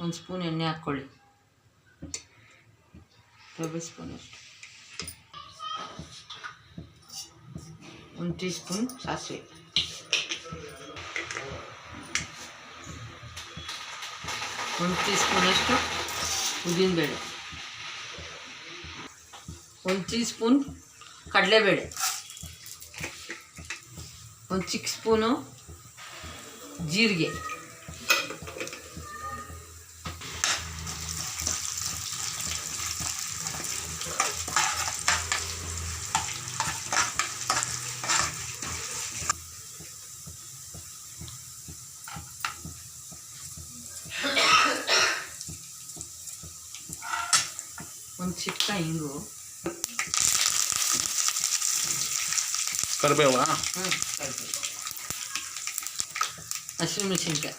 ಒಂದು ಸ್ಪೂನ್ ಎಣ್ಣೆ ಹಾಕ್ಕೊಳ್ಳಿ, ಟೇಬಲ್ ಸ್ಪೂನ್ ಅಷ್ಟು. 1 ಟೀ ಸ್ಪೂನ್ ಸಾಸಿವೆ, 1 ಟೀ ಸ್ಪೂನಷ್ಟು ಉದ್ದಿನಬೇಳೆ, 1 ಟೀ ಸ್ಪೂನ್ ಕಡಲೆಬೇಳೆ, 1 ಚಿಕ್ಕ ಸ್ಪೂನು ಜೀರಿಗೆ, ಒಂದು ಚಿಕ್ಕ ಹಿಂಗು, ಕರಿಬೇವಾ, ಹಸಿಮೆಣಸಿನ್ಕಾಯಿ,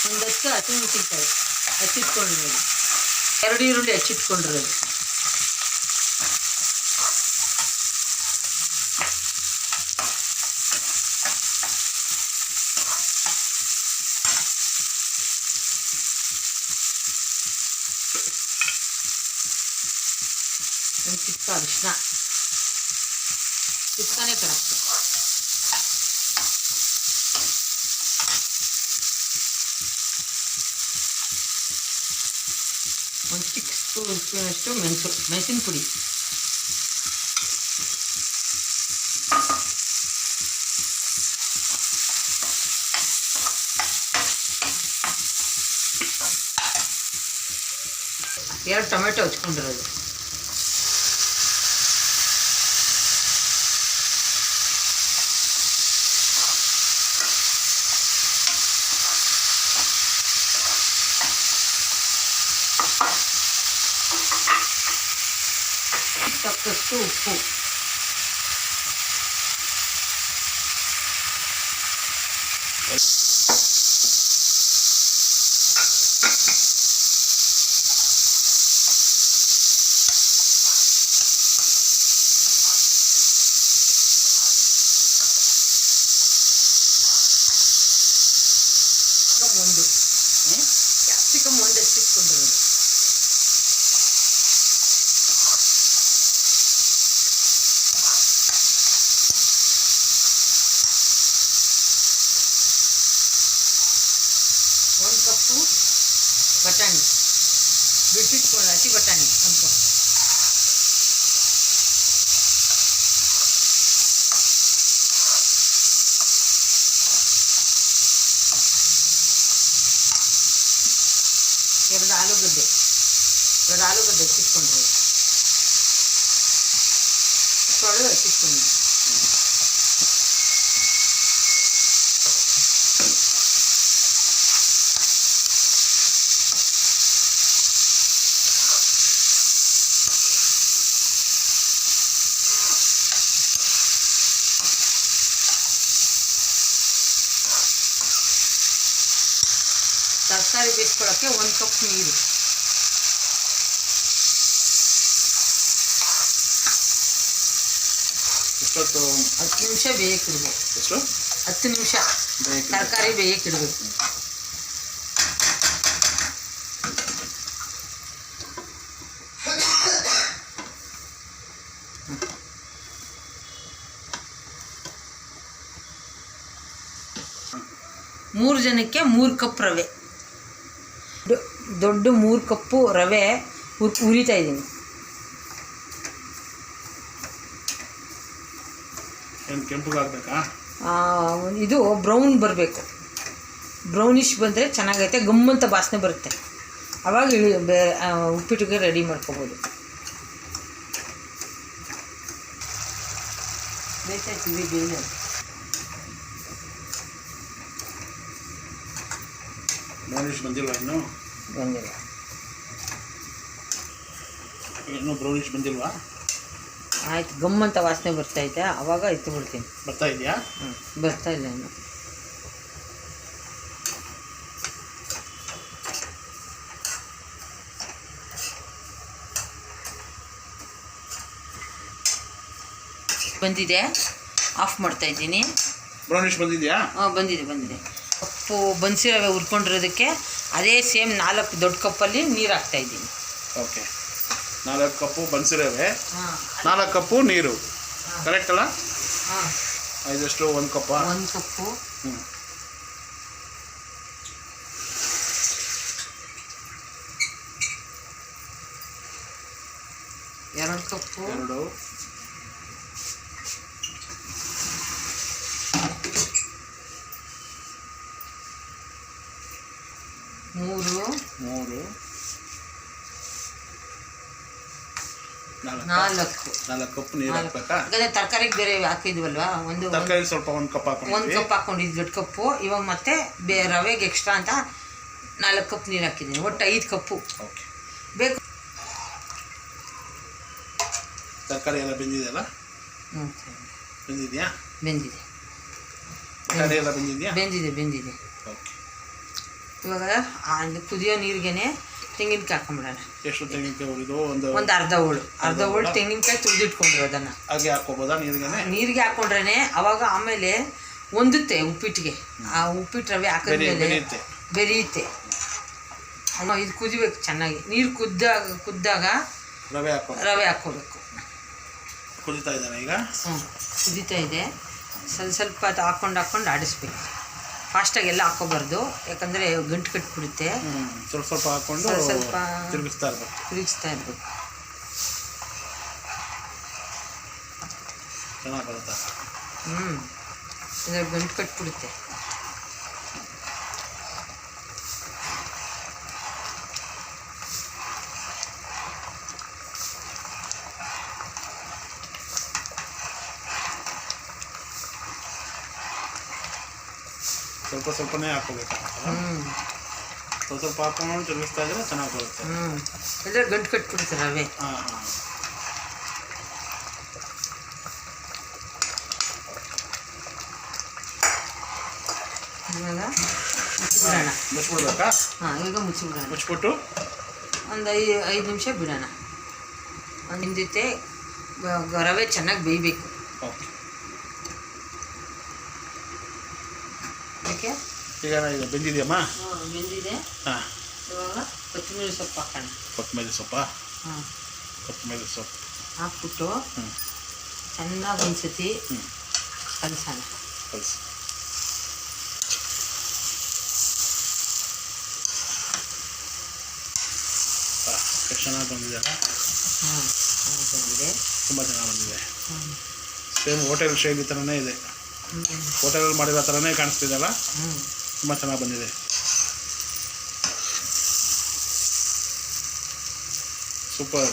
ಒಂದು 10 ಹಸಿಮೆಣಸಿನ್ಕಾಯಿ ಹಚ್ಚಿಟ್ಕೊಂಡಿರೋದು, 2 ಈರುಳ್ಳಿ ಹಚ್ಚಿಟ್ಕೊಂಡಿರೋದು, ಒಂದು ಚಿಕ್ಕ ಅರಿಶಿನ, ಚಿಕ್ಕನೇ ಕರೆಕ್ಟ್, ಒಂದು ಚಿಕ್ಕ ಸ್ಪೂನಷ್ಟು ಮೆಣಸಿನ ಪುಡಿ, ಎರಡು ಟೊಮೆಟೊ ಹಚ್ಕೊಂಡಿರೋದು, ತಕ್ಕಷ್ಟು ಉಪ್ಪು, ಕ್ಯಾಪ್ಸಿಕಮ್ ಒಂದು ಹಚ್ಚಿಟ್ಕೊಂಡಿರೋದು, ಬಟಾಣಿ ಬಿಟ್ಟಿಟ್ಕೊಳ್ಳಿ, ಹಸಿ ಬಟಾಣಿ 1 ಕಪ್, ಎರಡು ಆಲೂಗಡ್ಡೆ ಹಚ್ಚಿಟ್ಕೊಂಡ್ರಿ, ತೊಳೆದು ಹಚ್ಚಿಟ್ಕೊಂಡಿದ್ವಿ, ತರಕಾರಿ ಬೇಯಿಸ್ಕೊಳ್ಳೋಕ್ಕೆ 1 ಕಪ್ ನೀರು, ಎಷ್ಟೊತ್ತು? 10 ನಿಮಿಷ ಬೇಯಕ್ಕಿಡ್ಬೇಕು. ಎಷ್ಟು? 10 ನಿಮಿಷ ತರಕಾರಿ ಬೇಯಕ್ಕಿಡಬೇಕು. ಮೂರು ಜನಕ್ಕೆ 3 ಕಪ್ ರವೆ, ದೊಡ್ಡ 3 ಕಪ್ಪು ರವೆ ಹುರಿತಾ ಇದ್ದೀನಿ. ಕೆಂಪಗಾಗಬೇಕಾ? ಇದು ಬ್ರೌನ್ ಬರಬೇಕು, ಬ್ರೌನಿಷ್ ಬಂದರೆ ಚೆನ್ನಾಗೈತೆ, ಗಮ್ಮಂತ ವಾಸನೆ ಬರುತ್ತೆ, ಆವಾಗ ಉಪ್ಪಿಟ್ಟಿಗೆ ರೆಡಿ ಮಾಡ್ಕೋಬೋದು. ಬೇಯಿಸ್ತೀವಿ ಬೇಳೆ ಬ್ರೌನಿಷ್ ಬಂದಿಲ್ವಾ? ಬಂದಿಲ್ಲ, ಇನ್ನೂ ಬ್ರೌನಿಷ್ ಬಂದಿಲ್ವಾ? ಆಯ್ತು, ಗಮ್ಮಂತ ವಾಸನೆ ಬರ್ತೈತೆ, ಆವಾಗ ಎತ್ತು ಬಿಡ್ತೀನಿ. ಬರ್ತಾ ಇದೆಯಾ? ಬರ್ತಾ ಇಲ್ಲ ಇನ್ನು. ಬಂದಿದೆ, ಆಫ್ ಮಾಡ್ತಾ ಇದ್ದೀನಿ. ಬ್ರೌನಿಷ್ ಬಂದಿದೆಯಾ? ಹಾಂ ಬಂದಿದೆ. ಕಪ್ಪು ಬನ್ಸಿ ರವೆ ಹುರ್ಕೊಂಡಿರೋದಕ್ಕೆ ಅದೇ ಸೇಮ್ 4 ದೊಡ್ಡ ಕಪ್ಪಲ್ಲಿ ನೀರು ಹಾಕ್ತಾಯಿದ್ದೀನಿ. ಓಕೆ, 4 ಕಪ್ಪು ಬನ್ಸಿರವೆ, ಹಾಂ 4 ಕಪ್ಪು ನೀರು, ಕರೆಕ್ಟ್ ಅಲ್ಲ? ಹಾಂ, ಇದೆಷ್ಟು? 1 ಕಪ್ಪ? 1 ಕಪ್ಪು. ಹ್ಞೂ, 2 ಕಪ್ಪು, 2, 3, 3, 4 4 ಕಪ್ ನೀರು ಹಾಕ್ಬೇಕಾ? ಯಾಕಂದರೆ ತರಕಾರಿಗೆ ಬೇರೆ ಹಾಕಿದ್ವಲ್ವಾ, ಒಂದು ತರಕಾರಿ ಸ್ವಲ್ಪ 1 ಕಪ್ 1 ಕಪ್ ಹಾಕೊಂಡಿದ್ದು ದೊಡ್ಡ ಕಪ್ಪು. ಇವಾಗ ಮತ್ತೆ ರವೆಗೆ ಎಕ್ಸ್ಟ್ರಾ ಅಂತ 4 ಕಪ್ ನೀರು ಹಾಕಿದ್ದೀನಿ. ಒಟ್ಟು 5 ಕಪ್ಪು ಓಕೆ. ಬೇಕು. ತರಕಾರಿ ಎಲ್ಲ ಬೆಂದಿದೆಯಲ್ಲ? ಬೆಂದಿದೆಯಾ? ಬೆಂದಿದೆ, ತರಕಾರಿ ಎಲ್ಲ ಬೆಂದಿದೆಯಾ? ಬೆಂದಿದೆ. ಓಕೆ. ಇವಾಗ ಕುದಿಯೋ ನೀರಿಗೆನೆ ತೆಂಗಿನಕಾಯಿ ಹಾಕೊಂಬಿಡೋಣ. ಎಷ್ಟು ತೆಂಗಿನಕಾಯಿ ಉಳಿದು? ಒಂದು ಅರ್ಧ ಹೋಳು ತೆಂಗಿನಕಾಯಿ ತುಳಿದಿಟ್ಕೊಂಡಿರೋದನ್ನು ಹಾಗೆ ಹಾಕ್ಕೋಬೋದಾ ನೀರಿಗೆ ಹಾಕೊಂಡ್ರೆ ಅವಾಗ ಆಮೇಲೆ ಹೊಂದುತ್ತೆ ಉಪ್ಪಿಟ್ಟಿಗೆ. ಆ ಉಪ್ಪಿಟ್ಟು ರವೆ ಹಾಕಿದ್ಮೇಲೆ ಬೆರೆಯುತ್ತೆ. ಇದು ಕುದಿಬೇಕು ಚೆನ್ನಾಗಿ. ನೀರು ಕುದ್ದಾಗ ರವೆ ಹಾಕ್ಕೋಬೇಕು. ಕುದಿತಾ ಇದ್ದಾನೆ ಈಗ? ಕುದಿತಾ ಇದೆ. ಸ್ವಲ್ಪ ಅದು ಹಾಕೊಂಡು ಆಡಿಸ್ಬೇಕು. ಫಾಸ್ಟಾಗಿ ಎಲ್ಲ ಹಾಕೋಬಾರ್ದು, ಯಾಕಂದರೆ ಗಂಟು ಕಟ್ಟಿಬಿಡುತ್ತೆ. ಸ್ವಲ್ಪ ಹಾಕ್ಕೊಂಡು ಸ್ವಲ್ಪ ತಿರುಗಿಸ್ತಾ ಇರಬೇಕು. ಚೆನ್ನಾಗಿ ಬರುತ್ತಾ? ಅಂದರೆ ಗಂಟು ಕಟ್ಟಿಬಿಡುತ್ತೆ. ಸ್ವಲ್ಪನೇ ಹಾಕೋಬೇಕು. ಸ್ವಲ್ಪ ಹಾಕೊಂಡು ತಿರುಗಿಸ್ತಾ ಇದ್ರೆ ಚೆನ್ನಾಗಿ ಬರುತ್ತೆ. ಅಂದರೆ ಗಂಟು ಕಟ್ಟಿಬಿಡುತ್ತೆ ರವೆ. ಇವಾಗ ಮುಚ್ಚಿಬಿಡೋಣ. ಮುಚ್ಚಿಬಿಡ್ಬೇಕಾ? ಈಗ ಮುಚ್ಚಿಬಿಡೋಣ. ಮುಚ್ಚಿಬಿಟ್ಟು ಒಂದು 5 ನಿಮಿಷ ಬಿಡೋಣ. ನಿಮ್ಮ ಜೊತೆ ರವೆ ಚೆನ್ನಾಗಿ ಬೇಯಬೇಕು. ಓಕೆ. ಓಕೆ, ಈಗ ಬೆಂದಿದೆಯಮ್ಮ? ಬೆಂದಿದೆ. ಹಾಂ, ಇವಾಗ ಕೊತ್ತಂಬರಿ ಸೊಪ್ಪು ಹಾಕೋಣ. ಕೊತ್ತಂಬರಿ ಸೊಪ್ಪಾ? ಕೊತ್ತಂಬರಿ ಸೊಪ್ಪು ಹಾಕ್ಬಿಟ್ಟು ಚೆನ್ನಾಗಿ ಒಂದ್ಸತಿ ಕಲಸೋಣ. ಕಲಿಸಿ. ಎಷ್ಟು ಚೆನ್ನಾಗಿ ಬಂದಿದೆ ಅಲ್ಲ? ಬಂದಿದೆ, ತುಂಬ ಚೆನ್ನಾಗಿ ಬಂದಿದೆ. ಸೇಮ್ ಹೋಟೆಲ್ ಶೈಲಿ ಥರನೇ ಇದೆ. ಹೋಟೆಲಲ್ಲಿ ಮಾಡಿರೋ ಥರನೇ ಕಾಣಿಸ್ತಿದೆಯಲ್ಲ? ತುಂಬ ಚೆನ್ನಾಗಿ ಬಂದಿದೆ. ಸೂಪರ್.